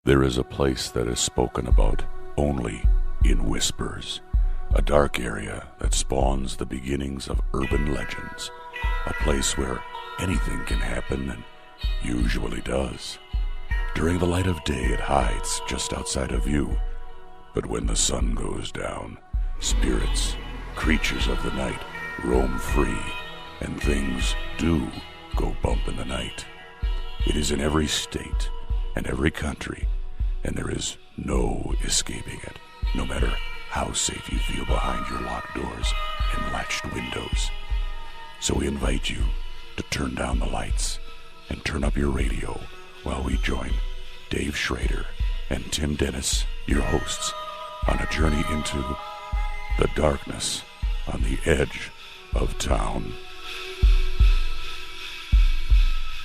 There is a place that is spoken about only in whispers, a dark area that spawns the beginnings of urban legends, a place where anything can happen and usually does. During the light of day, it hides just outside of view, but when the sun goes down, spirits, creatures of the night, roam free, and things do go bump in the night. It is in every state and every country, and there is no escaping it, no matter how safe you feel behind your locked doors and latched windows. So we invite you to turn down the lights and turn up your radio while we join Dave Schrader and Tim Dennis, your hosts, on a journey into the darkness on the edge of town.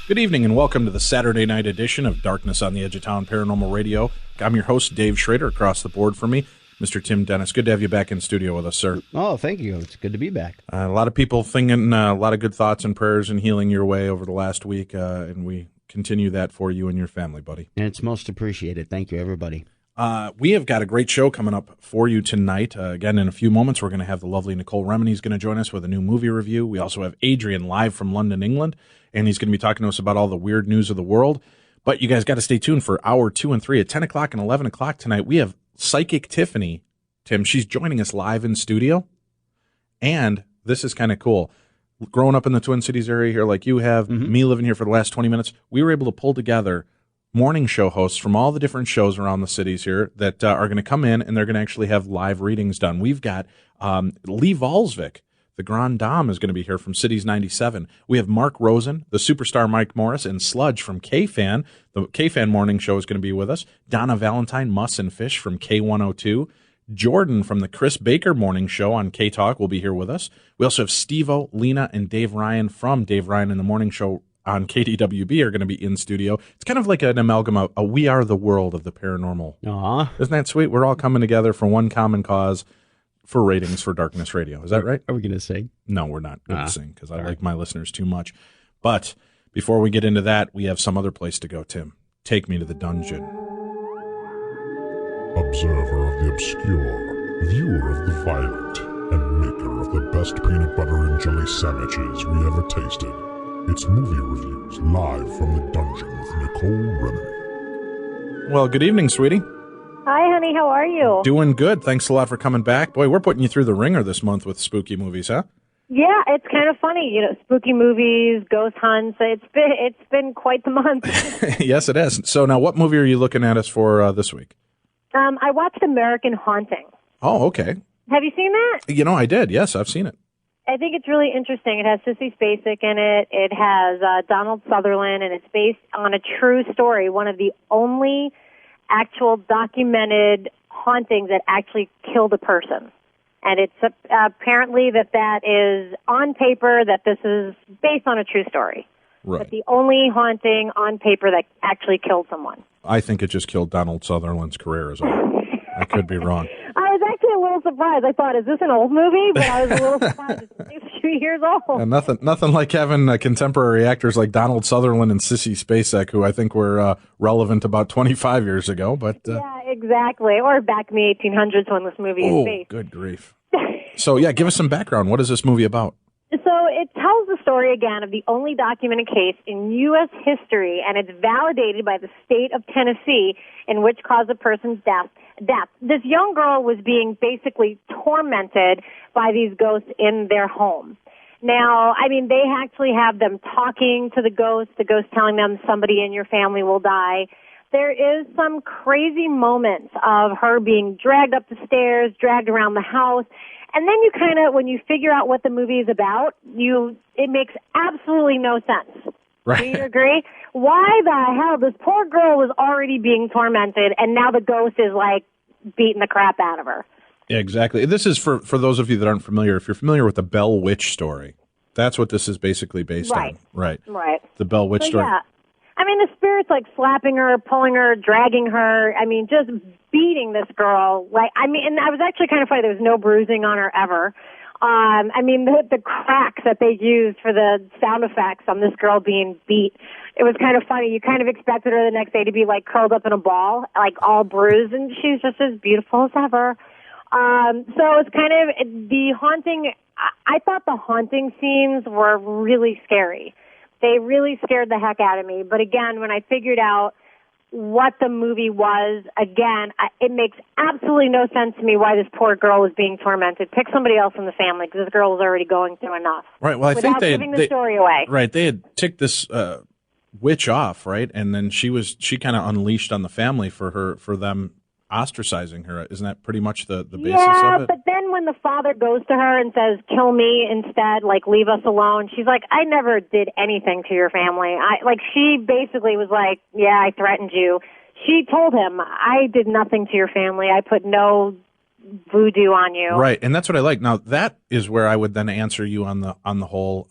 Good evening and welcome to the Saturday night edition of Darkness on the Edge of Town Paranormal Radio. I'm your host, Dave Schrader. Across the board from me, Mr. Tim Dennis. Good to have you back in studio with us, sir. Oh, thank you. It's good to be back. A lot of people thinking a lot of good thoughts and prayers and healing your way over the last week, and we continue that for you and your family, buddy. And it's most appreciated. Thank you, everybody. We have got a great show coming up for you tonight. Again, in a few moments, we're going to have the lovely Nicole Remini is going to join us with a new movie review. We also have Adrian live from London, England, and he's going to be talking to us about all the weird news of the world. But you guys got to stay tuned for hour 2 and 3 at 10 o'clock and 11 o'clock tonight. We have Psychic Tiffany, Tim. She's joining us live in studio, and this is kind of cool. Growing up in the Twin Cities area here like you have, me living here for the last 20 minutes, we were able to pull together morning show hosts from all the different shows around the cities here that are going to come in, and they're going to actually have live readings done. We've got Lee Valsvik, the Grand Dame, is going to be here from Cities 97. We have Mark Rosen, the superstar Mike Morris, and Sludge from K-Fan. The K-Fan morning show is going to be with us. Donna Valentine, Muss and Fish from K102. Jordan from the Chris Baker Morning Show on K-Talk will be here with us. We also have Steve-O, Lena, and Dave Ryan from Dave Ryan in the Morning Show on KDWB are going to be in studio. It's kind of like an amalgam of a We Are the World of the paranormal. Aww. Isn't that sweet? We're all coming together for one common cause for ratings for Darkness Radio. Is that right? Are we going to sing? No, we're not going to sing because I like my listeners too much. But before we get into that, we have some other place to go, Tim. Take me to the dungeon. Observer of the obscure, viewer of the violent, and maker of the best peanut butter and jelly sandwiches we ever tasted. It's movie reviews live from the dungeon with Nicole Remini. Well, good evening, sweetie. Hi, honey. How are you? Doing good. Thanks a lot for coming back. Boy, we're putting you through the ringer this month with spooky movies, huh? Yeah, it's kind of funny. You know, spooky movies, ghost hunts. It's been quite the month. Yes, it has. So now, what movie are you looking at us for this week? I watched American Haunting. Oh, okay. Have you seen that? You know, I did. Yes, I've seen it. I think it's really interesting. It has Sissy Spacek in it. It has Donald Sutherland, and it's based on a true story, one of the only actual documented hauntings that actually killed a person. And it's apparently that is on paper that this is based on a true story. Right. But the only haunting on paper that actually killed someone. I think it just killed Donald Sutherland's career as well. I could be wrong. I was actually a little surprised. I thought, is this an old movie? But I was a little surprised. It's a few years old. And nothing like having contemporary actors like Donald Sutherland and Sissy Spacek, who I think were relevant about 25 years ago. But yeah, exactly. Or back in the 1800s when this movie is based. Good grief. So, yeah, give us some background. What is this movie about? So it tells the story, again, of the only documented case in U.S. history, and it's validated by the state of Tennessee, in which caused a person's death. This young girl was being basically tormented by these ghosts in their home. Now, I mean, they actually have them talking to the ghost telling them somebody in your family will die. There is some crazy moments of her being dragged up the stairs, dragged around the house. And then you kind of, when you figure out what the movie is about, it makes absolutely no sense. Right. Do you agree? Why the hell? This poor girl was already being tormented, and now the ghost is, like, beating the crap out of her. Yeah, exactly. This is for those of you that aren't familiar. If you're familiar with the Bell Witch story, that's what this is basically based on. Right. The Bell Witch story. Yeah. I mean, the spirit's like slapping her, pulling her, dragging her. I mean, just beating this girl. And I was actually kind of funny. There was no bruising on her ever. I mean, the cracks that they used for the sound effects on this girl being beat, it was kind of funny. You kind of expected her the next day to be like curled up in a ball, like all bruised, and she's just as beautiful as ever. So it's kind of the haunting. I thought the haunting scenes were really scary. They really scared the heck out of me. But again, when I figured out what the movie was, again, it makes absolutely no sense to me why this poor girl was being tormented. Pick somebody else in the family because this girl was already going through enough. Right. Well, I think without giving the story away. Right. They had ticked this witch off, right? And then she kind of unleashed on the family for them ostracizing her. Isn't that pretty much the basis of it? Yeah, but then when the father goes to her and says, kill me instead, like, leave us alone, she's like, I never did anything to your family. She basically was like, yeah, I threatened you. She told him, I did nothing to your family. I put no voodoo on you. Right, and that's what I like. Now, that is where I would then answer you on the whole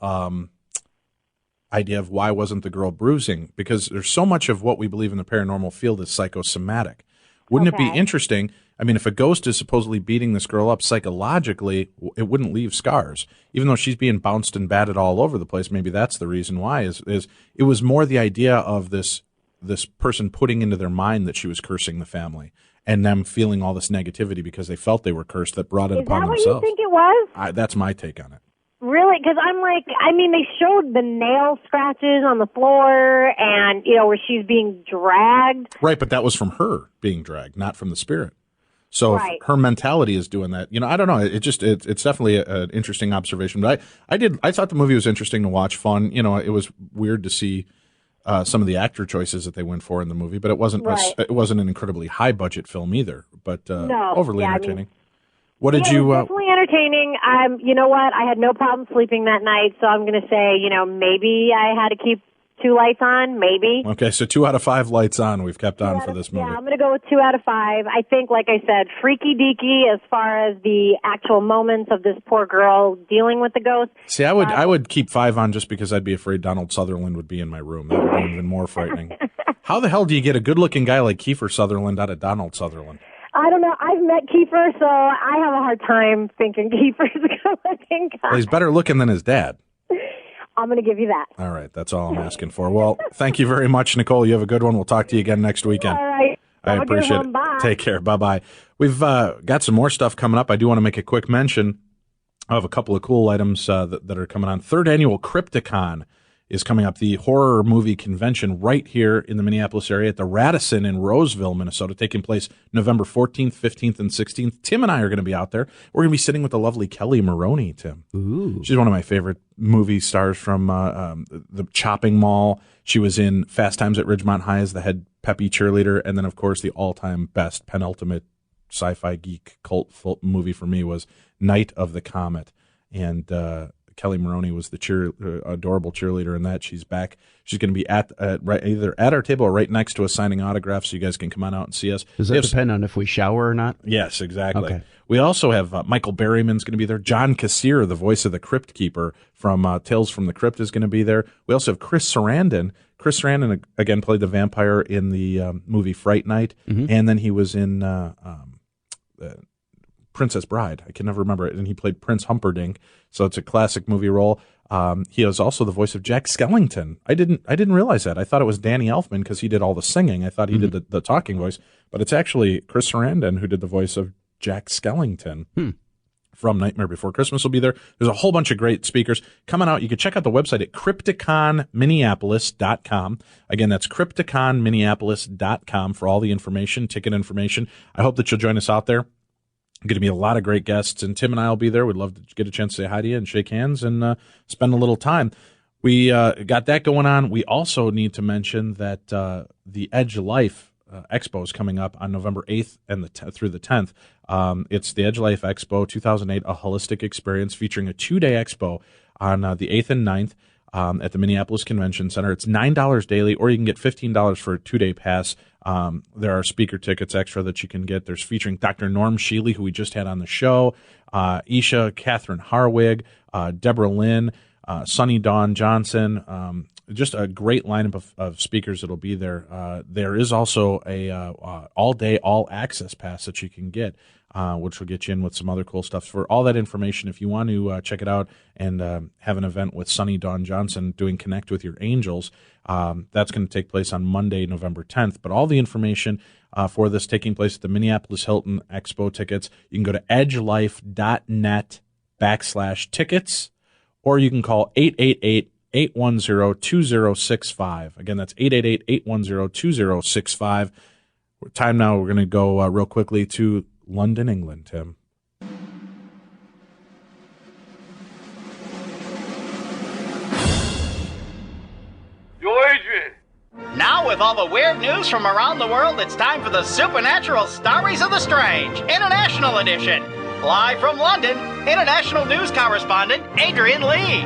idea of why wasn't the girl bruising, because there's so much of what we believe in the paranormal field is psychosomatic. Wouldn't it be interesting? I mean, if it goes to supposedly beating this girl up psychologically, it wouldn't leave scars. Even though she's being bounced and batted all over the place, maybe that's the reason why. Is it was more the idea of this person putting into their mind that she was cursing the family and them feeling all this negativity because they felt they were cursed that brought it upon themselves. Is that what you think it was? That's my take on it. Really? Because I'm like, I mean, they showed the nail scratches on the floor and, where she's being dragged. Right, but that was from her being dragged, not from the spirit. So if her mentality is doing that, I don't know. It's definitely an interesting observation. But I thought the movie was interesting to watch, fun. It was weird to see some of the actor choices that they went for in the movie, but it wasn't an incredibly high budget film either, but overly entertaining. What did you? It was definitely entertaining. You know what? I had no problem sleeping that night, so I'm going to say, maybe I had to keep 2 lights on, maybe. Okay, so 2 out of 5 lights on we've kept on for this movie. Yeah, I'm going to go with 2 out of 5. I think, like I said, freaky deaky as far as the actual moments of this poor girl dealing with the ghost. See, I would keep 5 on just because I'd be afraid Donald Sutherland would be in my room. That would be even more frightening. How the hell do you get a good-looking guy like Kiefer Sutherland out of Donald Sutherland? I don't know. I've met Kiefer, so I have a hard time thinking Kiefer's a good-looking guy. Well, he's better looking than his dad. I'm going to give you that. All right. That's all I'm asking for. Well, thank you very much, Nicole. You have a good one. We'll talk to you again next weekend. All right. I appreciate it. Bye. Take care. Bye-bye. We've got some more stuff coming up. I do want to make a quick mention of a couple of cool items that are coming on. 3rd annual Crypticon is coming up, the horror movie convention right here in the Minneapolis area at the Radisson in Roseville, Minnesota, taking place November 14th, 15th, and 16th. Tim and I are going to be out there. We're going to be sitting with the lovely Kelly Maroney, Tim. Ooh. She's one of my favorite movie stars from the Chopping Mall. She was in Fast Times at Ridgemont High as the head peppy cheerleader. And then, of course, the all-time best penultimate sci-fi geek cult movie for me was Night of the Comet. And Kelly Maroney was the adorable cheerleader in that. She's back. She's going to be either at our table or right next to us signing autographs, so you guys can come on out and see us. Does that depend on if we shower or not? Yes, exactly. Okay. We also have Michael Berryman's going to be there. John Kassir, the voice of the Crypt Keeper from Tales from the Crypt, is going to be there. We also have Chris Sarandon. Chris Sarandon, again, played the vampire in the movie Fright Night, and then he was in Princess Bride. I can never remember it. And he played Prince Humperdinck. So it's a classic movie role. He is also the voice of Jack Skellington. I didn't realize that. I thought it was Danny Elfman because he did all the singing. I thought he did the talking voice, but it's actually Chris Sarandon who did the voice of Jack Skellington. From Nightmare Before Christmas will be there. There's a whole bunch of great speakers coming out. You can check out the website at crypticonminneapolis.com. Again, that's crypticonminneapolis.com for all the information, ticket information. I hope that you'll join us out there. Going to be a lot of great guests, and Tim and I will be there. We'd love to get a chance to say hi to you and shake hands and spend a little time. We got that going on. We also need to mention that the Edge Life Expo is coming up on November 8th and through the 10th. It's the Edge Life Expo 2008, a holistic experience featuring a 2-day expo on the 8th and 9th at the Minneapolis Convention Center. It's $9 daily, or you can get $15 for a 2-day pass. There are speaker tickets extra that you can get. There's featuring Dr. Norm Shealy, who we just had on the show, Isha Catherine Harwig, Deborah Lynn, Sunny Dawn Johnson, just a great lineup of speakers that'll be there. There is also a all-day, all-access pass that you can get, which will get you in with some other cool stuff. For all that information, if you want to check it out and have an event with Sunny Dawn Johnson doing Connect with Your Angels, that's going to take place on Monday, November 10th. But all the information for this taking place at the Minneapolis Hilton Expo tickets, you can go to edgelife.net/tickets, or you can call 888-810-2065. Again, that's 888-810-2065. Time now, we're going to go real quickly to London, England, Tim. Yo, Adrian! Now, with all the weird news from around the world, it's time for the Supernatural Stories of the Strange, International Edition. Live from London, International News Correspondent Adrian Lee.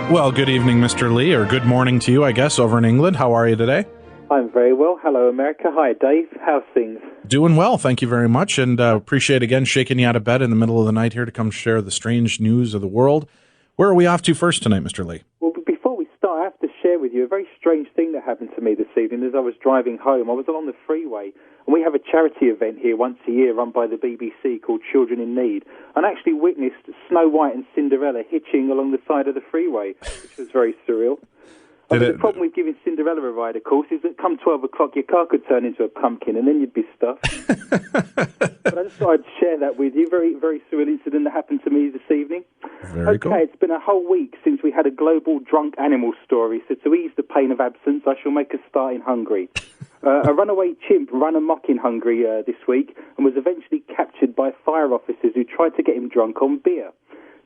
Well, good evening, Mr. Lee, or good morning to you, I guess, over in England. How are you today? I'm very well. Hello, America. Hi, Dave. How's things? Doing well, thank you very much, and appreciate, again, shaking you out of bed in the middle of the night here to come share the strange news of the world. Where are we off to first tonight, Mr. Lee? Well, before we start, I have to share with you a very strange thing that happened to me this evening as I was driving home. I was along the freeway, and we have a charity event here once a year run by the BBC called Children in Need, and I actually witnessed Snow White and Cinderella hitching along the side of the freeway, which was very surreal. The problem with giving Cinderella a ride, of course, is that come 12 o'clock, your car could turn into a pumpkin, and then you'd be stuffed. But I just thought I'd share that with you. Very, very surreal incident that happened to me this evening. Very cool. It's been a whole week since we had a global drunk animal story, so to ease the pain of absence, I shall make a start in Hungary. A runaway chimp ran amok in Hungary this week and was eventually captured by fire officers who tried to get him drunk on beer.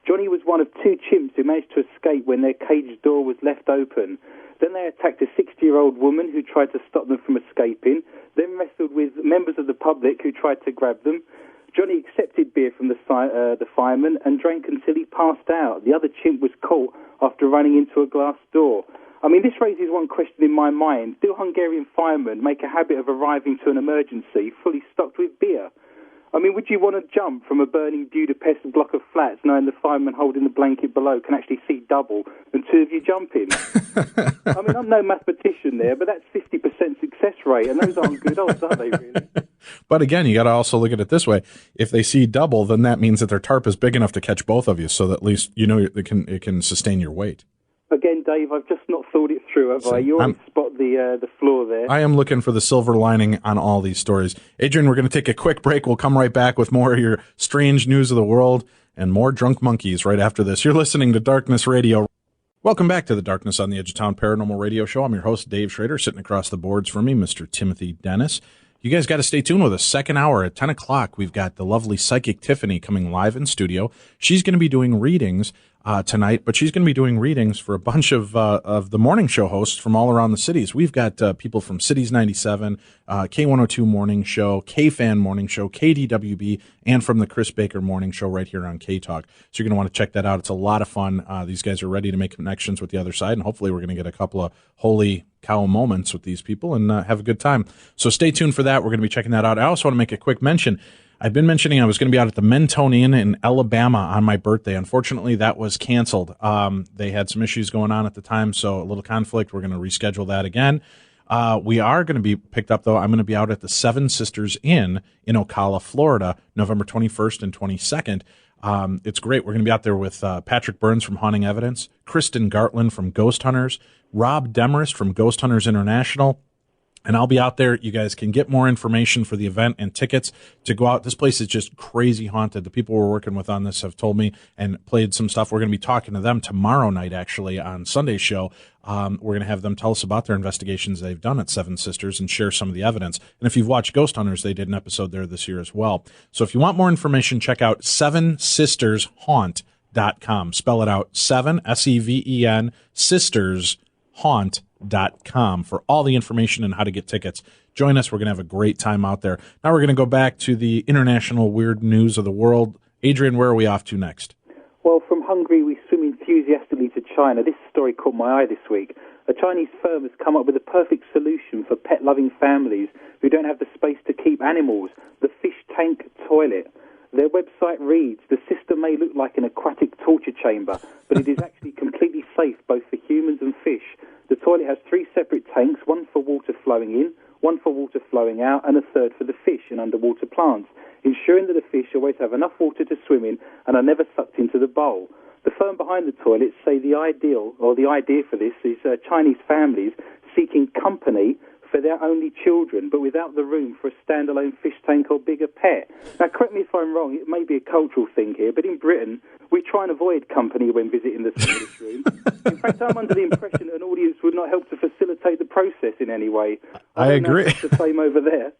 Johnny was one of two chimps who managed to escape when their cage door was left open. Then they attacked a 60-year-old woman who tried to stop them from escaping, then wrestled with members of the public who tried to grab them. Johnny accepted beer from the fireman and drank until he passed out. The other chimp was caught after running into a glass door. I mean, this raises one question in my mind. Do Hungarian firemen make a habit of arriving to an emergency fully stocked with beer? I mean, would you want to jump from a burning Budapest block of flats knowing the fireman holding the blanket below can actually see double and two of you jump in? I mean, I'm no mathematician there, but that's 50% success rate, and those aren't good odds, are they, really? But again, you got to also look at it this way. If they see double, then that means that their tarp is big enough to catch both of you, so that at least you know it can sustain your weight. Again, Dave, I've just not thought it through, have I? You always spot the floor there. I am looking for the silver lining on all these stories. Adrian, we're going to take a quick break. We'll come right back with more of your strange news of the world and more drunk monkeys right after this. You're listening to Darkness Radio. Welcome back to the Darkness on the Edge of Town Paranormal Radio Show. I'm your host, Dave Schrader. Sitting across the boards from me, Mr. Timothy Dennis. You guys got to stay tuned with us. Second hour at 10 o'clock, we've got the lovely psychic Tiffany coming live in studio. She's going to be doing readings tonight, but she's going to be doing readings for a bunch of the morning show hosts from all around the cities. We've got people from Cities 97, K102 Morning Show, K-Fan Morning Show, KDWB, and from the Chris Baker Morning Show right here on K-Talk. So you're going to want to check that out. It's a lot of fun. These guys are ready to make connections with the other side, and hopefully we're going to get a couple of holy cow moments with these people and have a good time. So stay tuned for that. We're going to be checking that out. I also want to make a quick mention. I've been mentioning I was going to be out at the Mentonian in Alabama on my birthday. Unfortunately, that was canceled. They had some issues going on at the time, so a little conflict. We're going to reschedule that again. We are going to be picked up, though. I'm going to be out at the Seven Sisters Inn in Ocala, Florida, November 21st and 22nd. It's great. We're going to be out there with Patrick Burns from Haunting Evidence, Kristen Gartland from Ghost Hunters, Rob Demarest from Ghost Hunters International, and I'll be out there. You guys can get more information for the event and tickets to go out. This place is just crazy haunted. The people we're working with on this have told me and played some stuff. We're going to be talking to them tomorrow night, actually, on Sunday's show. We're going to have them tell us about their investigations they've done at Seven Sisters and share some of the evidence. And if you've watched Ghost Hunters, they did an episode there this year as well. So if you want more information, check out sevensistershaunt.com. Spell it out, 7, S-E-V-E-N, sistershaunt.com for all the information and how to get tickets. Join us. We're going to have a great time out there. Now we're going to go back to the international weird news of the world. Adrian, where are we off to next? Well, from Hungary, we swim enthusiastically to China. This story caught my eye this week. A Chinese firm has come up with a perfect solution for pet-loving families who don't have the space to keep animals, the fish tank toilet. Their website reads, the system may look like an aquatic torture chamber, but it is actually completely safe both for humans and fish. toilet has 3 separate tanks, one for water flowing in, one for water flowing out, and a third for the fish and underwater plants, ensuring that the fish always have enough water to swim in and are never sucked into the bowl. The firm behind the toilets say the idea for this is Chinese families seeking company for their only children, but without the room for a standalone fish tank or bigger pet. Now, correct me if I'm wrong, it may be a cultural thing here, but in Britain, we try and avoid company when visiting the toilet room. In fact, I'm under the impression that an audience would not help to facilitate the process in any way. I agree. It's the same over there.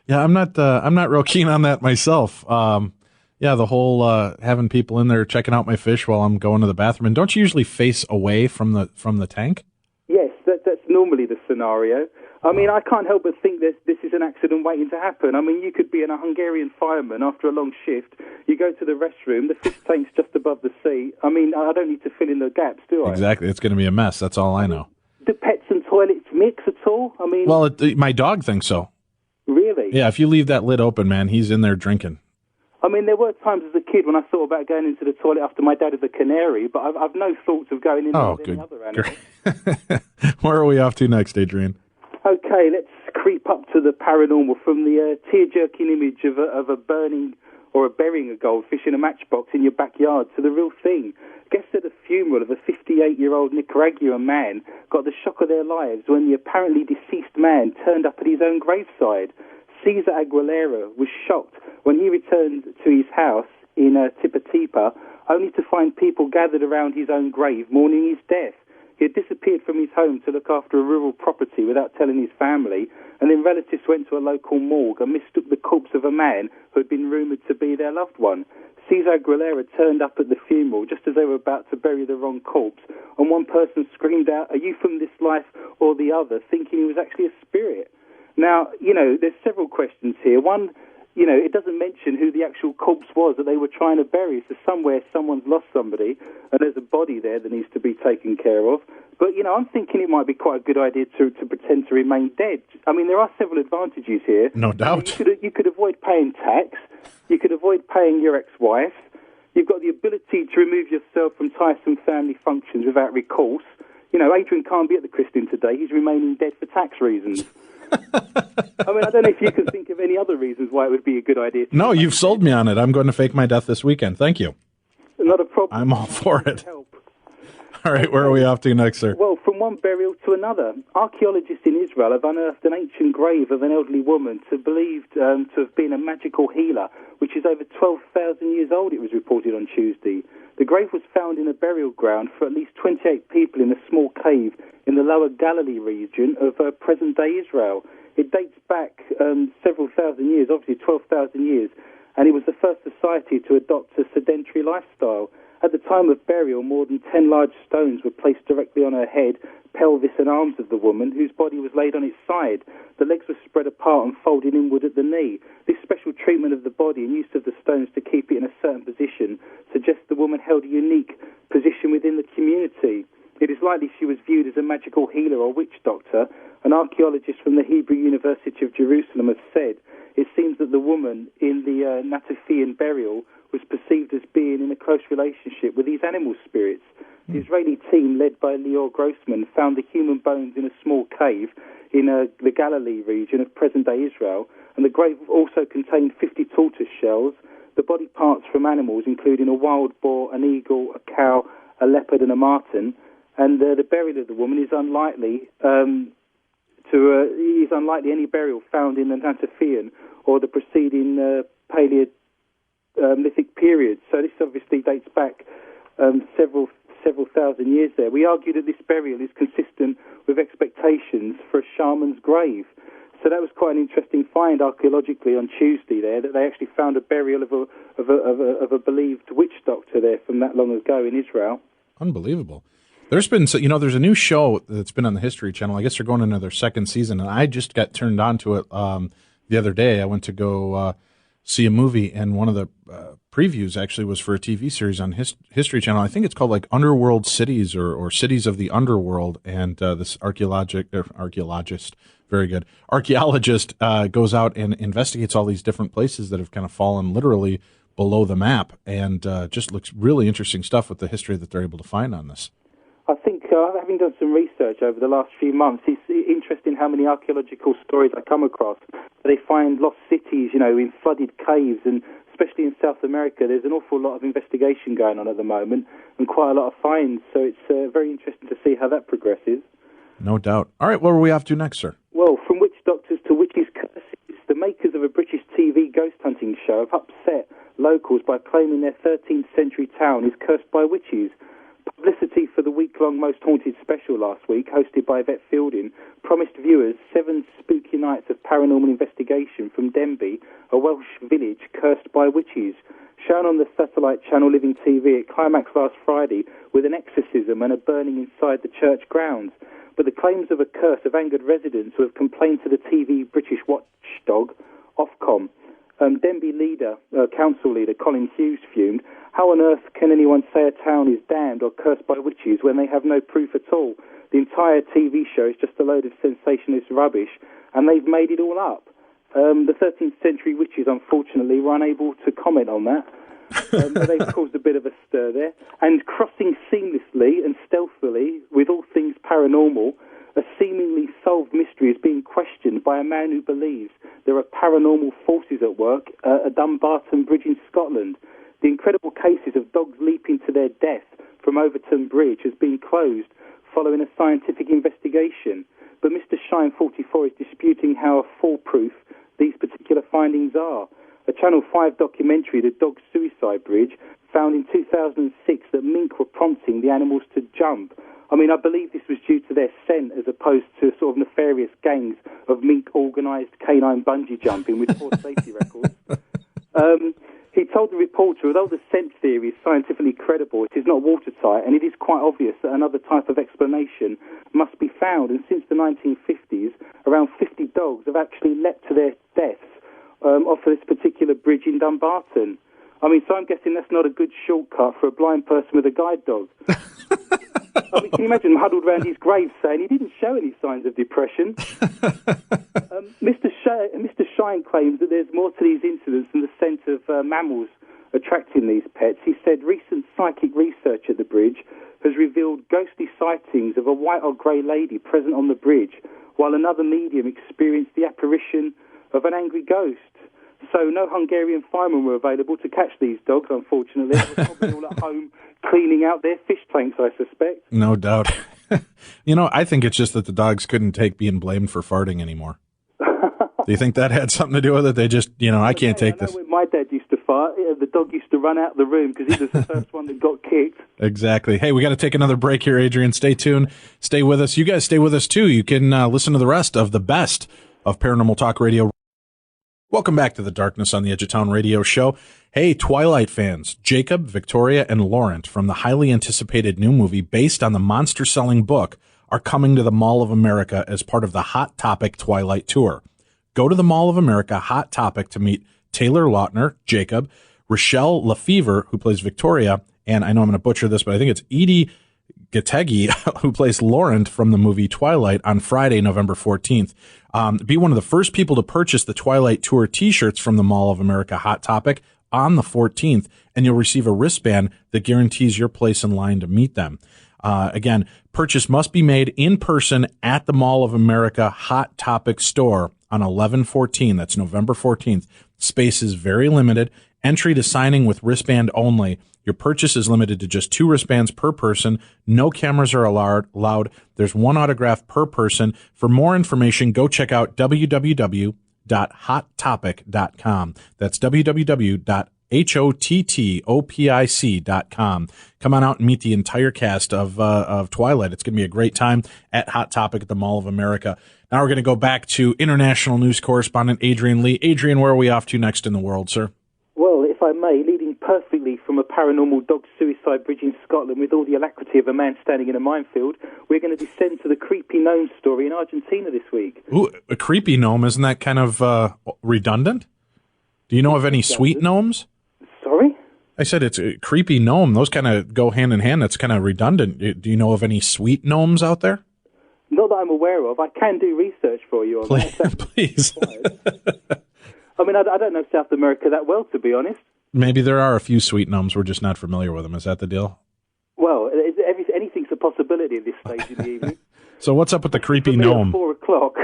Yeah, I'm not real keen on that myself. Yeah, the whole having people in there checking out my fish while I'm going to the bathroom. And don't you usually face away from the tank? Yes, that's normally the scenario. I mean, I can't help but think this is an accident waiting to happen. I mean, you could be a Hungarian fireman after a long shift. You go to the restroom, the fish tank's just above the seat. I mean, I don't need to fill in the gaps, do I? Exactly. It's going to be a mess. That's all I know. Do pets and toilets mix at all? I mean, well, my dog thinks so. Really? Yeah, if you leave that lid open, man, he's in there drinking. I mean, there were times as a kid when I thought about going into the toilet after my dad as a canary, but I've no thoughts of going in with any other animal. Where are we off to next, Adrian? Okay, let's creep up to the paranormal from the tear-jerking image of a burning or burying a goldfish in a matchbox in your backyard to the real thing. Guests at a funeral of a 58-year-old Nicaraguan man got the shock of their lives when the apparently deceased man turned up at his own graveside. Cesar Aguilera was shocked when he returned to his house in Tipatipa, only to find people gathered around his own grave mourning his death. He had disappeared from his home to look after a rural property without telling his family, and then relatives went to a local morgue and mistook the corpse of a man who had been rumoured to be their loved one. Cesar Aguilera turned up at the funeral just as they were about to bury the wrong corpse, and one person screamed out, "Are you from this life or the other?" thinking he was actually a spirit. Now, there's several questions here. One, it doesn't mention who the actual corpse was that they were trying to bury. So somewhere someone's lost somebody, and there's a body there that needs to be taken care of. But, I'm thinking it might be quite a good idea to pretend to remain dead. I mean, there are several advantages here. No doubt. You could avoid paying tax. You could avoid paying your ex-wife. You've got the ability to remove yourself from tiresome family functions without recourse. Adrian can't be at the christening today. He's remaining dead for tax reasons. I mean, I don't know if you can think of any other reasons why it would be a good idea. No, you've sold me on it. I'm going to fake my death this weekend. Thank you. Not a problem. I'm all for it. All right, where are we off to next, sir? Well, from one burial to another. Archaeologists in Israel have unearthed an ancient grave of an elderly woman believed to have been a magical healer, which is over 12,000 years old, it was reported on Tuesday. The grave was found in a burial ground for at least 28 people in a small cave in the lower Galilee region of present-day Israel. It dates back several thousand years, obviously 12,000 years, and it was the first society to adopt a sedentary lifestyle. At the time of burial, more than 10 large stones were placed directly on her head, pelvis and arms of the woman, whose body was laid on its side. The legs were spread apart and folded inward at the knee. This special treatment of the body and use of the stones to keep it in a certain position suggests the woman held a unique position within the community. It is likely she was viewed as a magical healer or witch doctor. An archaeologist from the Hebrew University of Jerusalem has said it seems that the woman in the Natufian burial was perceived as being in a close relationship with these animal spirits. The Israeli team, led by Lior Grossman, found the human bones in a small cave in the Galilee region of present-day Israel, and the grave also contained 50 tortoise shells, the body parts from animals, including a wild boar, an eagle, a cow, a leopard, and a marten. And the burial of the woman is unlikely any burial found in the Natufian or the preceding Paleolithic period. So this obviously dates back several thousand years there. We argue that this burial is consistent with expectations for a shaman's grave. So that was quite an interesting find archaeologically on Tuesday there, that they actually found a burial of a believed witch doctor there from that long ago in Israel. Unbelievable. There's been, there's a new show that's been on the History Channel. I guess they're going into their second season, and I just got turned on to it the other day. I went to go see a movie, and one of the previews actually was for a TV series on History Channel. I think it's called like Underworld Cities or Cities of the Underworld, and this archaeologist, very good, archaeologist goes out and investigates all these different places that have kind of fallen literally below the map, and just looks really interesting stuff with the history that they're able to find on this. I think having done some research over the last few months, it's interesting how many archaeological stories I come across. They find lost cities, in flooded caves, and especially in South America, there's an awful lot of investigation going on at the moment and quite a lot of finds. So it's very interesting to see how that progresses. No doubt. All right, what are we off to next, sir? Well, from witch doctors to witches' curses, the makers of a British TV ghost hunting show have upset locals by claiming their 13th century town is cursed by witches. Publicity for the week-long Most Haunted special last week, hosted by Yvette Fielding, promised viewers 7 spooky nights of paranormal investigation from Denby, a Welsh village cursed by witches. Shown on the satellite channel Living TV, it climaxed last Friday with an exorcism and a burning inside the church grounds. But the claims of a curse have angered residents who have complained to the TV British watchdog, Ofcom. Denby council leader Colin Hughes fumed, "How on earth can anyone say a town is damned or cursed by witches when they have no proof at all? The entire TV show is just a load of sensationalist rubbish, and they've made it all up." The 13th century witches, unfortunately, were unable to comment on that. They've caused a bit of a stir there. And crossing seamlessly and stealthily with all things paranormal, a seemingly solved mystery is being questioned by a man who believes there are paranormal forces at work at Dumbarton Bridge in Scotland. The incredible cases of dogs leaping to their death from Overton Bridge has been closed following a scientific investigation. But Mr. Shine 44 is disputing how foolproof these particular findings are. A Channel 5 documentary, The Dog Suicide Bridge, found in 2006 that mink were prompting the animals to jump. I mean, I believe this was due to their scent as opposed to sort of nefarious gangs of mink-organised canine bungee jumping with poor safety records. He told the reporter, although the scent theory is scientifically credible, it is not watertight, and it is quite obvious that another type of explanation must be found. And since the 1950s, around 50 dogs have actually leapt to their deaths off of this particular bridge in Dumbarton. I mean, so I'm guessing that's not a good shortcut for a blind person with a guide dog. I mean, can you imagine him huddled around his grave saying he didn't show any signs of depression? Mr. Shine claims that there's more to these incidents than the scent of mammals attracting these pets. He said recent psychic research at the bridge has revealed ghostly sightings of a white or grey lady present on the bridge, while another medium experienced the apparition of an angry ghost. So no Hungarian firemen were available to catch these dogs, unfortunately. They were probably all at home cleaning out their fish tanks, I suspect. No doubt. I think it's just that the dogs couldn't take being blamed for farting anymore. Do you think that had something to do with it? They just, I can't take this. When my dad used to fart, the dog used to run out of the room because he was the first one that got kicked. Exactly. Hey, we got to take another break here, Adrian. Stay tuned. Stay with us. You guys stay with us, too. You can listen to the rest of the best of Paranormal Talk Radio. Welcome back to the Darkness on the Edge of Town radio show. Hey, Twilight fans, Jacob, Victoria, and Laurent from the highly anticipated new movie based on the monster-selling book are coming to the Mall of America as part of the Hot Topic Twilight Tour. Go to the Mall of America Hot Topic to meet Taylor Lautner, Jacob, Rochelle Lefevre, who plays Victoria, and I know I'm going to butcher this, but I think it's Edie Gategi, who plays Laurent from the movie Twilight, on Friday, November 14th. Be one of the first people to purchase the Twilight Tour t-shirts from the Mall of America Hot Topic on the 14th, and you'll receive a wristband that guarantees your place in line to meet them. Again, purchase must be made in person at the Mall of America Hot Topic store on 11/14. That's November 14th. Space is very limited. Entry to signing with wristband only. Your purchase is limited to just 2 wristbands per person. No cameras are allowed. There's 1 autograph per person. For more information, go check out www.hottopic.com. That's www.hottopic.com. Come on out and meet the entire cast of Twilight. It's going to be a great time at Hot Topic at the Mall of America. Now we're going to go back to international news correspondent Adrian Lee. Adrian, where are we off to next in the world, sir? Well, if I may, leading perfectly from a paranormal dog suicide bridge in Scotland with all the alacrity of a man standing in a minefield, we're going to descend to the creepy gnome story in Argentina this week. Ooh, a creepy gnome, isn't that kind of redundant? Do you know of any sweet gnomes? Sorry? I said it's a creepy gnome. Those kind of go hand in hand. That's kind of redundant. Do you know of any sweet gnomes out there? Not that I'm aware of. I can do research for you on that. Please. I mean, I don't know South America that well, to be honest. Maybe there are a few sweet gnomes. We're just not familiar with them. Is that the deal? Well, anything's a possibility. already at this stage in the evening. So what's up with the creepy For me, gnome? At 4 o'clock.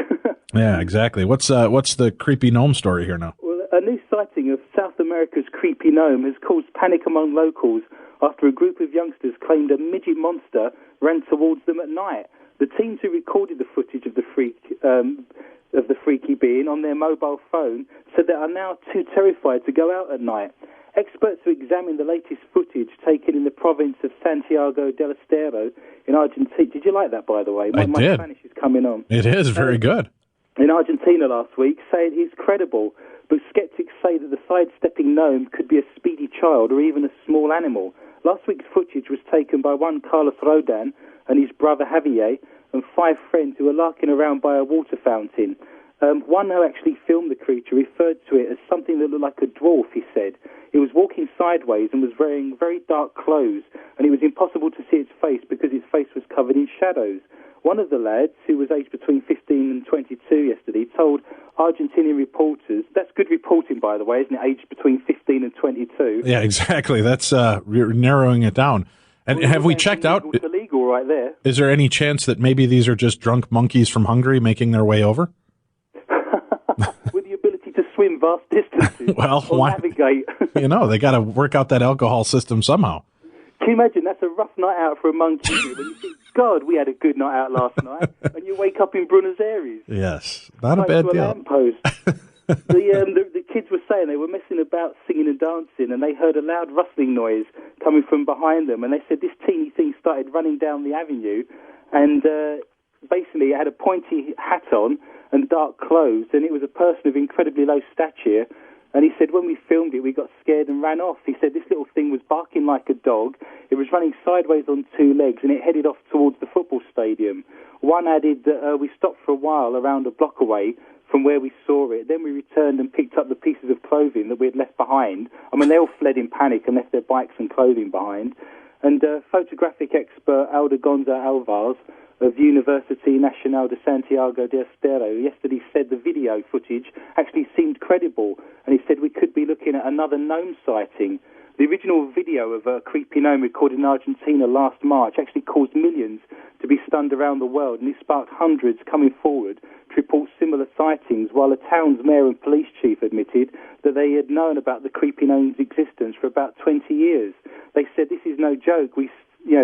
Yeah, exactly. What's the creepy gnome story here now? Well, a new sighting of South America's creepy gnome has caused panic among locals after a group of youngsters claimed a midget monster ran towards them at night. The teens who recorded the footage of the freaky being on their mobile phone said they are now too terrified to go out at night. Experts who examined the latest footage taken in the province of Santiago del Estero in Argentina. Did you like that, by the way? I did. My Spanish is coming on. It is very good. In Argentina last week say it is credible, but skeptics say that the sidestepping gnome could be a speedy child or even a small animal. Last week's footage was taken by one Carlos Rodan and his brother Javier and 5 friends who were larking around by a water fountain. One who actually filmed the creature referred to it as something that looked like a dwarf, he said. It was walking sideways and was wearing very dark clothes, and it was impossible to see its face because its face was covered in shadows. One of the lads, who was aged between 15 and 22 yesterday, told Argentinian reporters, that's good reporting, by the way, isn't it, aged between 15 and 22? Yeah, exactly. That's narrowing it down. And have we checked out? It's illegal right there. Is there any chance that maybe these are just drunk monkeys from Hungary making their way over? With the ability to swim vast distances Well, or why? navigate. They got to work out that alcohol system somehow. Can you imagine? That's a rough night out for a monkey. When you think, God, we had a good night out last night, and you wake up in Buenos Aires. Yes, not a bad deal. Lamppost. The kids were saying they were messing about singing and dancing, and they heard a loud rustling noise coming from behind them, and they said this teeny thing started running down the avenue, and basically it had a pointy hat on and dark clothes, and it was a person of incredibly low stature. And he said, when we filmed it, we got scared and ran off. He said this little thing was barking like a dog. It was running sideways on 2 legs, and it headed off towards the football stadium. One added that we stopped for a while around a block away from where we saw it. Then we returned and picked up the pieces of clothing that we had left behind. I mean, they all fled in panic and left their bikes and clothing behind. And photographic expert Aldegonza Alvarez of University Nacional de Santiago de Estero yesterday said the video footage actually seemed credible, and he said we could be looking at another gnome sighting. The original video of a creepy gnome recorded in Argentina last March actually caused millions to be stunned around the world, and it sparked hundreds coming forward to report similar sightings, while the town's mayor and police chief admitted that they had known about the creepy gnome's existence for about 20 years. They said, this is no joke.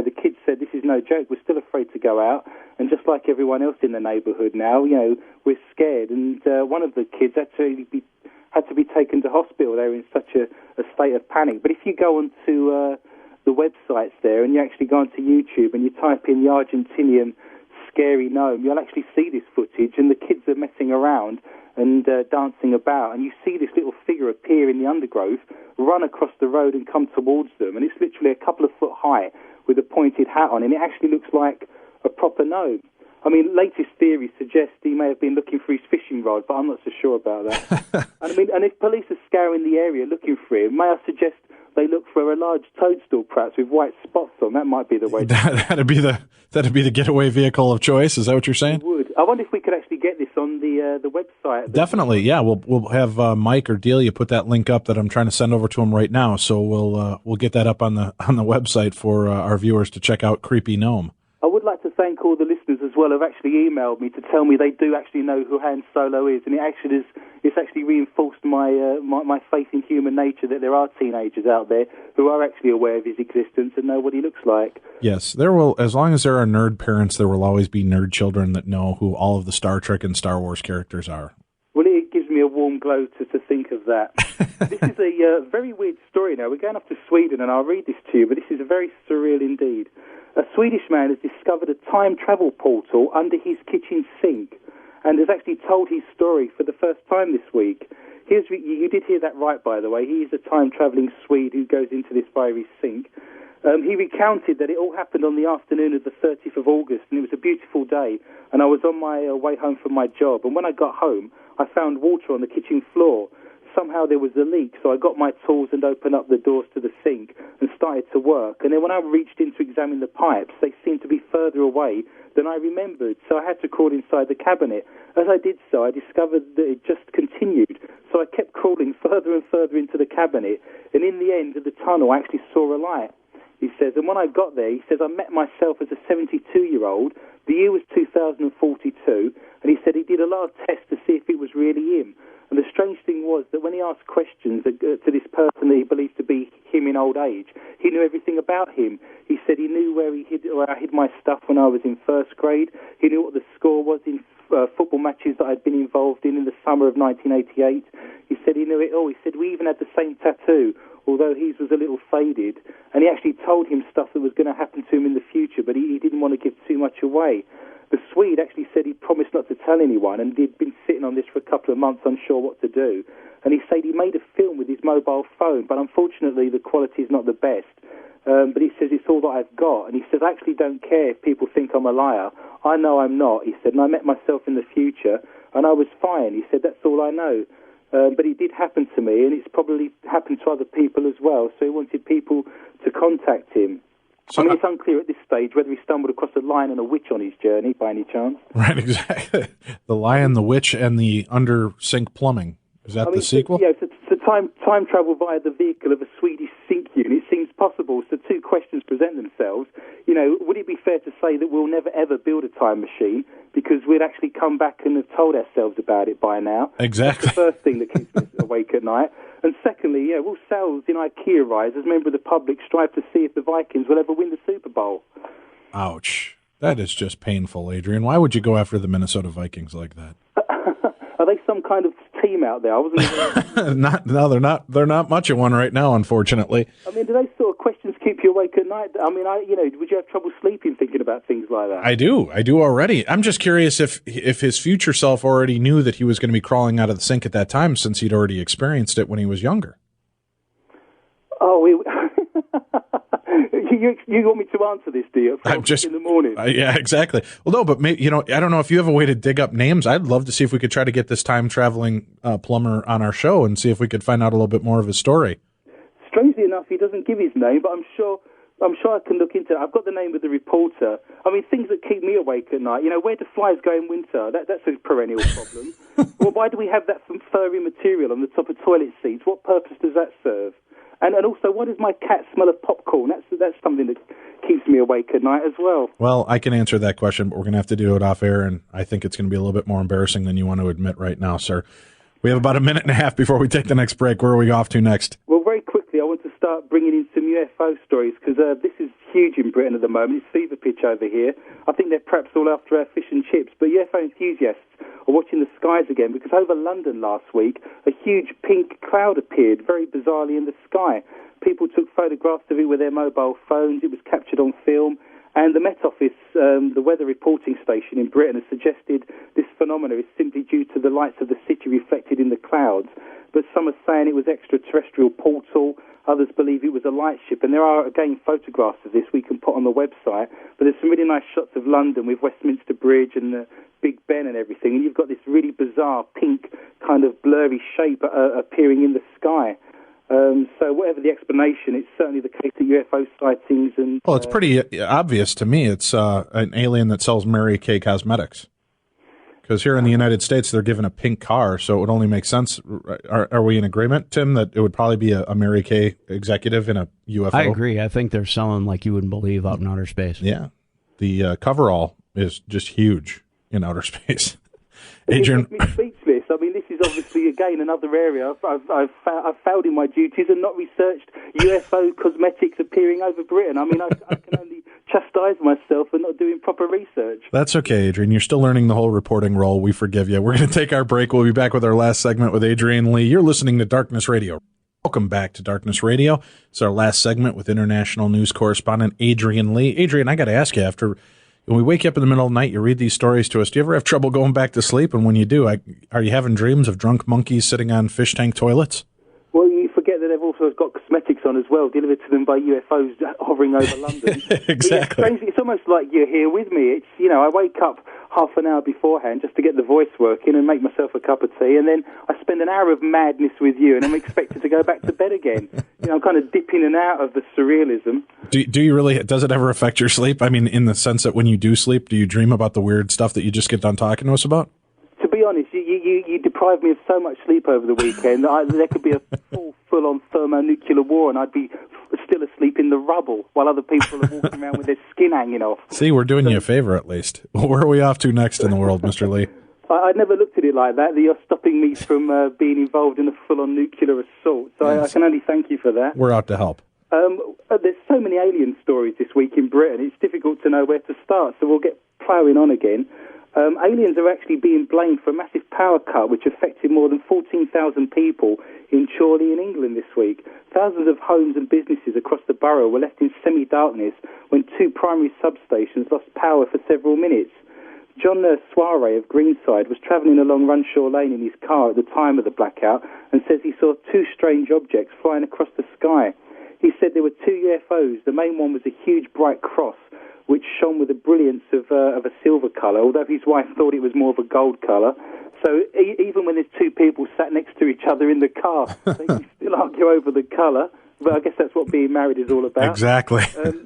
The kids said, this is no joke. We're still afraid to go out. And just like everyone else in the neighbourhood now, we're scared. And one of the kids had to be taken to hospital. They were in such a state of panic. But if you go onto the websites there and you actually go onto YouTube and you type in the Argentinian scary gnome, you'll actually see this footage. And the kids are messing around and dancing about. And you see this little figure appear in the undergrowth, run across the road and come towards them. And it's literally a couple of foot high with a pointed hat on, and it actually looks like a proper gnome. I mean, latest theories suggest he may have been looking for his fishing rod, but I'm not so sure about that. and if police are scouring the area looking for him, may I suggest they look for a large toadstool, perhaps with white spots on? That might be the way. That'd be the getaway vehicle of choice. Is that what you're saying? It would. I wonder if we could actually get this on the website. Definitely, yeah. We'll have Mike or Delia put that link up that I'm trying to send over to him right now. So we'll get that up on the website for our viewers to check out Creepy Gnome. I would like to thank all the listeners as well who have actually emailed me to tell me they do actually know who Han Solo is, and it's actually reinforced my faith in human nature that there are teenagers out there who are actually aware of his existence and know what he looks like. Yes, there will. As long as there are nerd parents, there will always be nerd children that know who all of the Star Trek and Star Wars characters are. Well, it gives me a warm glow to think of that. This is a very weird story now. We're going up to Sweden, and I'll read this to you, but this is very surreal indeed. A Swedish man has discovered a time travel portal under his kitchen sink and has actually told his story for the first time this week. You did hear that right, by the way. He is a time-travelling Swede who goes into this via his sink. He recounted that it all happened on the afternoon of the 30th of August, and it was a beautiful day, and I was on my way home from my job, and when I got home, I found water on the kitchen floor. Somehow there was a leak, so I got my tools and opened up the doors to the sink and started to work. And then when I reached in to examine the pipes, they seemed to be further away than I remembered, so I had to crawl inside the cabinet. As I did so, I discovered that it just continued, so I kept crawling further and further into the cabinet, and in the end of the tunnel, I actually saw a light. He says, and when I got there, he says, I met myself as a 72-year-old. The year was 2042, and he said he did a lot of tests to see if it was really him. And the strange thing was that when he asked questions to this person that he believed to be him in old age, he knew everything about him. He said he knew where I hid my stuff when I was in first grade. He knew what the score was in football matches that I'd been involved in the summer of 1988. He said he knew it all. He said we even had the same tattoo, although his was a little faded. And he actually told him stuff that was going to happen to him in the future, but he didn't want to give too much away. The Swede actually said he promised not to tell anyone, and he'd been sitting on this for a couple of months unsure what to do. And he said he made a film with his mobile phone, but unfortunately the quality is not the best. But he says it's all that I've got. And he says, I actually don't care if people think I'm a liar. I know I'm not, he said, and I met myself in the future, and I was fine. He said, that's all I know. But it did happen to me, and it's probably happened to other people as well. So he wanted people to contact him. So, I mean, it's unclear at this stage whether he stumbled across a lion and a witch on his journey, by any chance. Right, exactly. The lion, the witch, and the under-sink plumbing. Is that the sequel? Yeah, so time travel via the vehicle of a Swedish sink unit seems possible. So two questions present themselves. You know, would it be fair to say that we'll never, ever build a time machine because we'd actually come back and have told ourselves about it by now? Exactly. That's the first thing that keeps us awake at night. And secondly, yeah, will sales in IKEA rise as member of the public strive to see if the Vikings will ever win the Super Bowl? Ouch. That is just painful, Adrian. Why would you go after the Minnesota Vikings like that? Are they some kind of team out there? I wasn't. No, they're not. They're not much of one right now, unfortunately. I mean, do those sort of questions keep you awake at night? I mean, would you have trouble sleeping thinking about things like that? I do already. I'm just curious if his future self already knew that he was going to be crawling out of the sink at that time, since he'd already experienced it when he was younger. Oh, you want me to answer this, do you? In the morning. Yeah, exactly. Well, no, but maybe, I don't know if you have a way to dig up names. I'd love to see if we could try to get this time-traveling plumber on our show and see if we could find out a little bit more of his story. Strangely enough, he doesn't give his name, but I'm sure I can look into it. I've got the name of the reporter. I mean, things that keep me awake at night. Where do flies go in winter? That's a perennial problem. Well, why do we have that furry material on the top of toilet seats? What purpose does that serve? And also, why does my cat smell of popcorn? That's something that keeps me awake at night as well. Well, I can answer that question, but we're going to have to do it off air, and I think it's going to be a little bit more embarrassing than you want to admit right now, sir. We have about a minute and a half before we take the next break. Where are we off to next? Well, very quickly, I want to start bringing in some UFO stories, because this is huge in Britain at the moment. It's fever pitch over here. I think they're perhaps all after our fish and chips, but UFO enthusiasts are watching the skies again, because over London last week, a huge pink cloud appeared very bizarrely in the sky. People took photographs of it with their mobile phones. It was captured on film. And the Met Office, the weather reporting station in Britain, has suggested this phenomenon is simply due to the lights of the city reflected in the clouds. But some are saying it was extraterrestrial portal. Others believe it was a light ship. And there are, again, photographs of this we can put on the website. But there's some really nice shots of London with Westminster Bridge and the Big Ben and everything. And you've got this really bizarre pink kind of blurry shape appearing in the sky. So whatever the explanation, it's certainly the case that UFO sightings and... Well, it's pretty obvious to me. It's an alien that sells Mary Kay Cosmetics. Because here in the United States, they're given a pink car, so it would only make sense. Are we in agreement, Tim, that it would probably be a Mary Kay executive in a UFO? I agree. I think they're selling like you wouldn't believe out in outer space. Yeah. The coverall is just huge in outer space. Adrian... It makes me speechless. I mean, this is obviously, again, another area I've failed in my duties and not researched UFO cosmetics appearing over Britain. I mean, I can only chastise myself for not doing proper research. That's okay, Adrian. You're still learning the whole reporting role. We forgive you. We're going to take our break. We'll be back with our last segment with Adrian Lee. You're listening to Darkness Radio. Welcome back to Darkness Radio. It's our last segment with international news correspondent Adrian Lee. Adrian, I got to ask you, when we wake up in the middle of the night, you read these stories to us. Do you ever have trouble going back to sleep? And when you do, are you having dreams of drunk monkeys sitting on fish tank toilets? Well, you forget that they've also got cosmetics on as well, delivered to them by UFOs hovering over London. Exactly. It's almost like you're here with me. It's, I wake up half an hour beforehand just to get the voice working and make myself a cup of tea, and then I spend an hour of madness with you, and I'm expected to go back to bed again. I'm kind of dipping in and out of the surrealism. Do you really? Does it ever affect your sleep? I mean, in the sense that when you do sleep, do you dream about the weird stuff that you just get done talking to us about? To be honest, you deprived me of so much sleep over the weekend that there could be a full-on thermonuclear war, and I'd be still asleep in the rubble while other people are walking around with their skin hanging off. See, we're doing you a favor at least. Where are we off to next in the world, Mr. Lee? I never looked at it like that you're stopping me from being involved in a full-on nuclear assault. So I can only thank you for that. We're out to help. There's so many alien stories this week in Britain, it's difficult to know where to start, so we'll get ploughing on again. Aliens are actually being blamed for a massive power cut which affected more than 14,000 people in Chorley in England this week. Thousands of homes and businesses across the borough were left in semi-darkness when 2 primary substations lost power for several minutes. John Soiree of Greenside was travelling along Runshaw Lane in his car at the time of the blackout and says he saw 2 strange objects flying across the sky. He said there were 2 UFOs. The main one was a huge bright cross which shone with the brilliance of a silver colour, although his wife thought it was more of a gold colour. So even when there's 2 people sat next to each other in the car, they can still argue over the colour. But I guess that's what being married is all about. Exactly.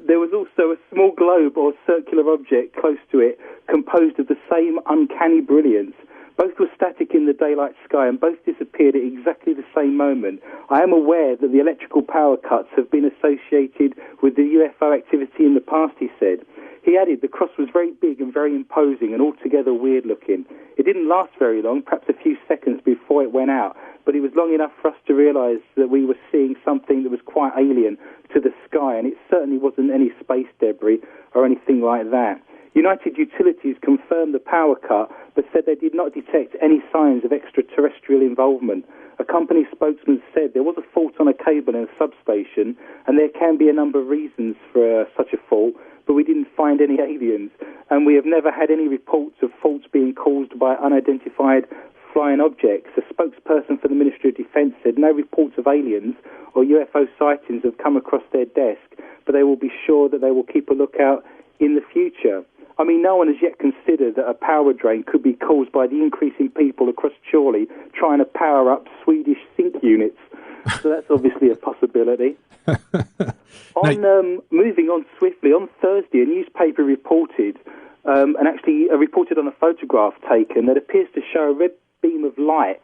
There was also a small globe or circular object close to it, composed of the same uncanny brilliance. Both were static in the daylight sky and both disappeared at exactly the same moment. I am aware that the electrical power cuts have been associated with the UFO activity in the past, he said. He added the cross was very big and very imposing and altogether weird-looking. It didn't last very long, perhaps a few seconds before it went out, but it was long enough for us to realise that we were seeing something that was quite alien to the sky, and it certainly wasn't any space debris or anything like that. United Utilities confirmed the power cut, but said they did not detect any signs of extraterrestrial involvement. A company spokesman said there was a fault on a cable in a substation, and there can be a number of reasons for such a fault, but we didn't find any aliens, and we have never had any reports of faults being caused by unidentified flying objects. A spokesperson for the Ministry of Defence said no reports of aliens or UFO sightings have come across their desk, but they will be sure that they will keep a lookout in the future. I mean, no one has yet considered that a power drain could be caused by the increasing people across Chorley trying to power up Swedish sink units. So that's obviously a possibility. Moving on swiftly, on Thursday, a newspaper reported, reported on a photograph taken that appears to show a red beam of light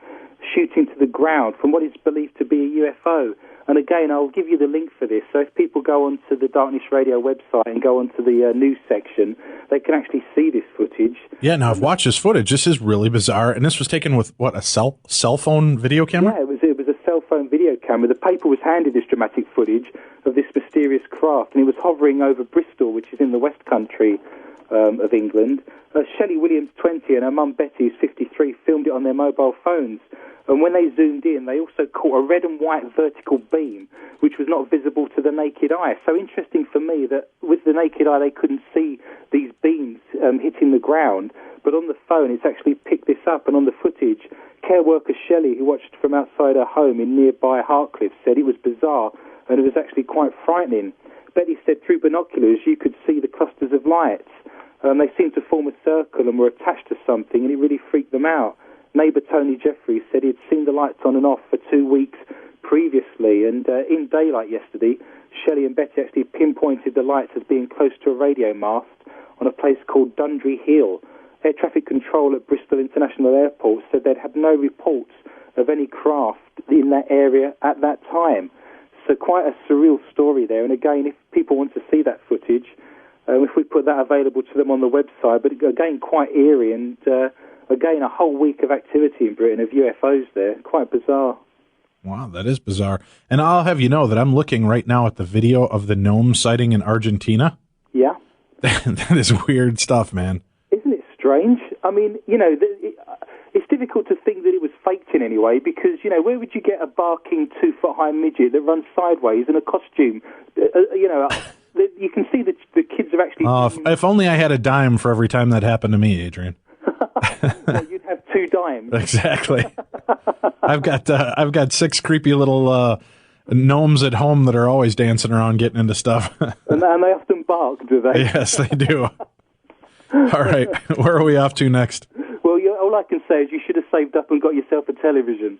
shooting to the ground from what is believed to be a UFO. And again, I'll give you the link for this. So if people go onto the Darkness Radio website and go onto the news section, they can actually see this footage. Yeah, now I've watched this footage. This is really bizarre. And this was taken with, what, a cell phone video camera? Yeah, it was a cell phone video camera. The paper was handed this dramatic footage of this mysterious craft, and it was hovering over Bristol, which is in the West Country of England. Shelley Williams, 20, and her mum Betty, who's 53, filmed it on their mobile phones. And when they zoomed in, they also caught a red and white vertical beam, which was not visible to the naked eye. So interesting for me that with the naked eye, they couldn't see these beams hitting the ground. But on the phone, it's actually picked this up. And on the footage, care worker Shelley, who watched from outside her home in nearby Hartcliffe, said it was bizarre and it was actually quite frightening. Betty said through binoculars, you could see the clusters of lights. They seemed to form a circle and were attached to something, and it really freaked them out. Neighbour Tony Jeffries said he'd seen the lights on and off for 2 weeks previously, and in daylight yesterday, Shelley and Betty actually pinpointed the lights as being close to a radio mast on a place called Dundry Hill. Air traffic control at Bristol International Airport said they'd had no reports of any craft in that area at that time. So quite a surreal story there, and again, if people want to see that footage, if we put that available to them on the website, but again, quite eerie, and again, a whole week of activity in Britain of UFOs there. Quite bizarre. Wow, that is bizarre. And I'll have you know that I'm looking right now at the video of the gnome sighting in Argentina. Yeah. That is weird stuff, man. Isn't it strange? I mean, you know, it's difficult to think that it was faked in any way because, you know, where would you get a barking 2-foot-high midget that runs sideways in a costume? You know, you can see that the kids are actually... if only I had a dime for every time that happened to me, Adrian. Well, you'd have 2 dimes. Exactly. I've got 6 creepy little gnomes at home that are always dancing around getting into stuff. and they often bark, do they? Yes, they do. All right, where are we off to next? Well, all I can say is you should have saved up and got yourself a television.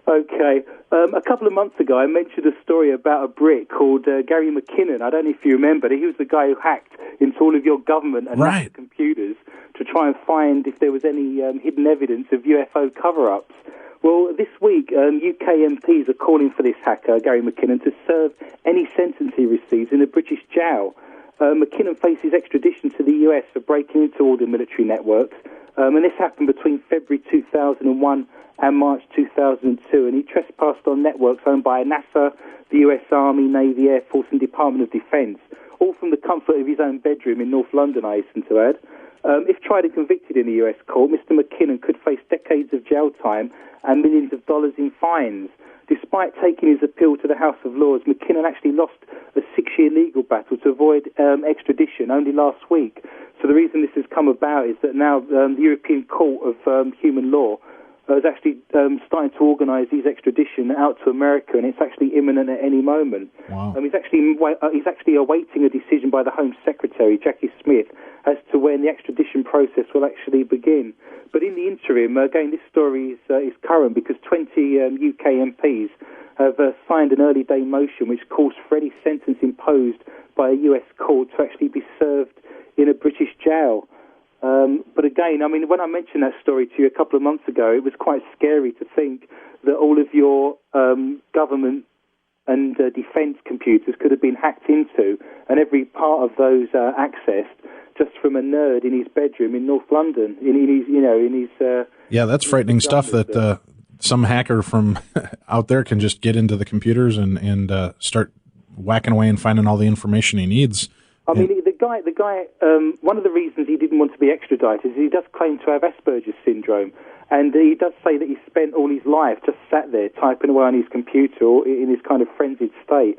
Okay. A couple of months ago, I mentioned a story about a Brit called Gary McKinnon. I don't know if you remember. He was the guy who hacked into all of your government and national computers to try and find if there was any hidden evidence of UFO cover-ups. Well, this week, UK MPs are calling for this hacker, Gary McKinnon, to serve any sentence he receives in a British jail. McKinnon faces extradition to the US for breaking into all the military networks, and this happened between February 2001 and March 2002, and he trespassed on networks owned by NASA, the US Army, Navy, Air Force and Department of Defence, all from the comfort of his own bedroom in North London, I hasten to add. If tried and convicted in the US court, Mr. McKinnon could face decades of jail time and millions of dollars in fines. Despite taking his appeal to the House of Lords, McKinnon actually lost a 6-year legal battle to avoid extradition only last week. So the reason this has come about is that now the European Court of Human Law is actually starting to organise his extradition out to America, and it's actually imminent at any moment. Wow. He's actually awaiting a decision by the Home Secretary, Jackie Smith, as to when the extradition process will actually begin. But in the interim, again, this story is current because 20 UK MPs have signed an early day motion which calls for any sentence imposed by a US court to actually be served in a British jail. But again, I mean, when I mentioned that story to you a couple of months ago, it was quite scary to think that all of your government and defence computers could have been hacked into, and every part of those accessed just from a nerd in his bedroom in North London. Yeah, that's frightening stuff. That some hacker from out there can just get into the computers and start whacking away and finding all the information he needs. I mean, the guy. One of the reasons he didn't want to be extradited is he does claim to have Asperger's syndrome, and he does say that he spent all his life just sat there typing away on his computer or in his kind of frenzied state.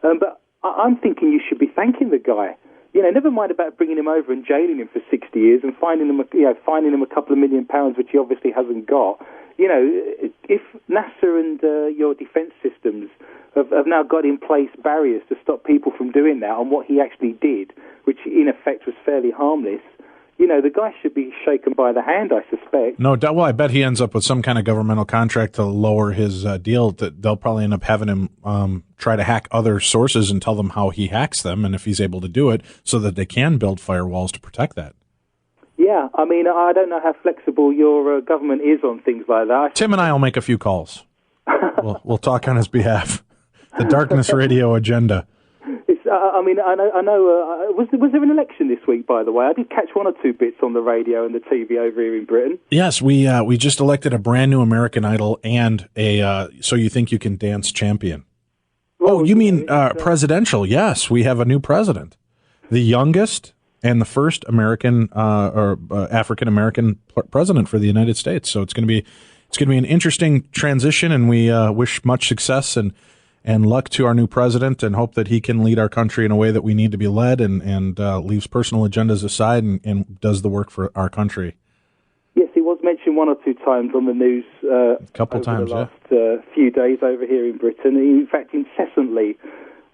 But I'm thinking you should be thanking the guy. You know, never mind about bringing him over and jailing him for 60 years and finding him a couple of £1 million, which he obviously hasn't got. You know, if NASA and your defence systems have now got in place barriers to stop people from doing that on what he actually did, which in effect was fairly harmless, you know, the guy should be shaken by the hand, I suspect. No doubt. Well, I bet he ends up with some kind of governmental contract to lower his deal. That they'll probably end up having him try to hack other sources and tell them how he hacks them, and if he's able to do it, so that they can build firewalls to protect that. Yeah, I mean, I don't know how flexible your government is on things like that. Tim and I will make a few calls. We'll talk on his behalf. The Darkness Radio agenda. I know. Was there an election this week, by the way? I did catch one or two bits on the radio and the TV over here in Britain. Yes, we just elected a brand new American Idol and a So You Think You Can Dance champion. Well, you mean presidential? Yes, we have a new president, the youngest and the first American or African American president for the United States. So it's going to be an interesting transition, and we wish much success and luck to our new president, and hope that he can lead our country in a way that we need to be led, and leaves personal agendas aside and does the work for our country. Yes, he was mentioned one or two times on the news a couple times, the last few days over here in Britain. In fact, incessantly.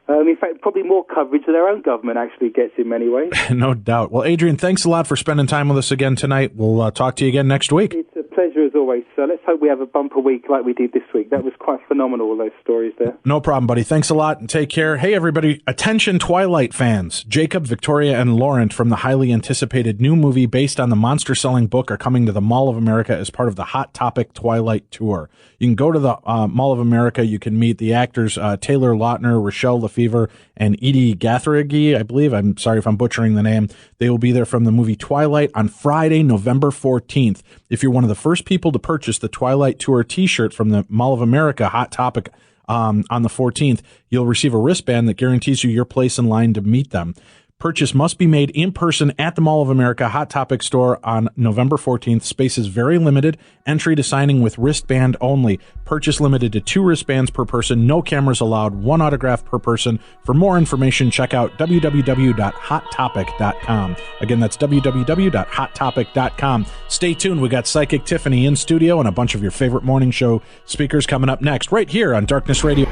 In fact, probably more coverage than their own government actually gets in many ways. No doubt. Well, Adrian, thanks a lot for spending time with us again tonight. We'll talk to you again next week. It's a pleasure as always, sir. Let's hope we have a bumper week like we did this week. That was quite phenomenal, all those stories there. No problem, buddy. Thanks a lot, and take care. Hey, everybody. Attention, Twilight fans. Jacob, Victoria, and Laurent from the highly anticipated new movie based on the monster-selling book are coming to the Mall of America as part of the Hot Topic Twilight Tour. You can go to the Mall of America. You can meet the actors Taylor Lautner, Rochelle Lefevre, and Edie Gatherigy, I believe. I'm sorry if I'm butchering the name. They will be there from the movie Twilight on Friday, November 14th. If you're one of the first people to purchase the Twilight Tour t-shirt from the Mall of America Hot Topic on the 14th, you'll receive a wristband that guarantees you your place in line to meet them. Purchase must be made in person at the Mall of America Hot Topic store on November 14th. Space is very limited. Entry to signing with wristband only. Purchase limited to 2 wristbands per person. No cameras allowed. 1 autograph per person. For more information, check out www.hottopic.com. Again, that's www.hottopic.com. Stay tuned. We got Psychic Tiffany in studio and a bunch of your favorite morning show speakers coming up next, right here on Darkness Radio.